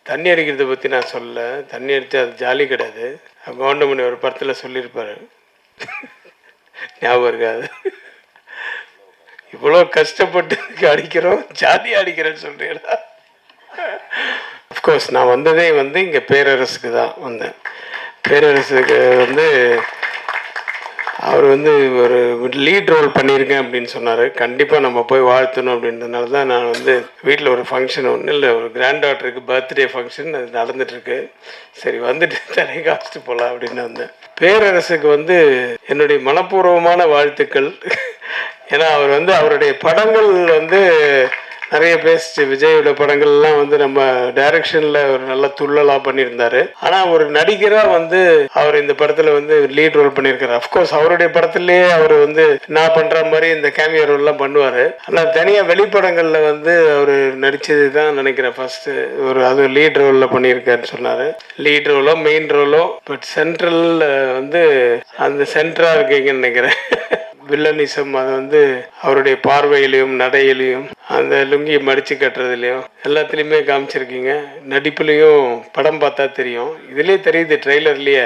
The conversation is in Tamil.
தண்ணி அடிக்கிறத பற்றி நான் சொல்லல. தண்ணி அடித்தா அது ஜாலி கிடையாது. கவுண்டமணி ஒரு படத்தில் சொல்லியிருப்பாரு, ஞாபகம் இருக்காது, இவ்வளோ கஷ்டப்பட்டு அடிக்கிறோம், ஜாலியாக அடிக்கிறேன்னு சொல்கிறீங்களா? அஃப்கோர்ஸ் நான் வந்ததே இங்கே பேரரசுக்கு தான் வந்தேன். பேரரசுக்கு அவர் ஒரு லீட் ரோல் பண்ணியிருக்கேன் அப்படின்னு சொன்னார். கண்டிப்பாக நம்ம போய் வாழ்த்தணும் அப்படின்றதுனால தான் நான் வீட்டில் ஒரு ஃபங்க்ஷன் ஒன்றும் இல்லை, ஒரு கிராண்ட் டாட்டருக்கு பர்த்டே ஃபங்க்ஷன் அது நடந்துகிட்ருக்கு. சரி வந்துட்டு தலை காமிச்சிட்டு போகலாம் அப்படின்னு வந்தேன். பேரரசுக்கு என்னுடைய மனப்பூர்வமான வாழ்த்துக்கள். ஏன்னா அவர் அவருடைய படங்கள் நிறைய பேசிச்சு. விஜயோட படங்கள்லாம் நம்ம டைரக்ஷனில் ஒரு நல்ல துள்ளலாக பண்ணியிருந்தாரு. ஆனால் ஒரு நடிகராக அவர் இந்த படத்தில் லீட் ரோல் பண்ணியிருக்காரு. அஃப்கோர்ஸ் அவருடைய படத்துலேயே அவர் நான் பண்ணுற மாதிரி இந்த கேமியோ ரோல்லாம் பண்ணுவார். ஆனால் தனியாக வெளிப்படங்களில் அவர் நடித்தது தான் நினைக்கிறேன் ஃபஸ்ட்டு அது லீட் ரோலில் பண்ணியிருக்காருன்னு சொன்னார். லீட் ரோலோ மெயின் ரோலோ, பட் சென்ட்ரலில் அந்த சென்டராக இருக்கீங்கன்னு நினைக்கிறேன். வில்லனிசம் அது அவருடைய பார்வையிலையும் நடையிலையும் அந்த லுங்கி மடித்து கட்டுறதுலையும் எல்லாத்துலேயுமே காமிச்சிருக்கீங்க. நடிப்புலையும் படம் பார்த்தா தெரியும், இதுலேயே தெரியுது ட்ரெய்லர்லேயே.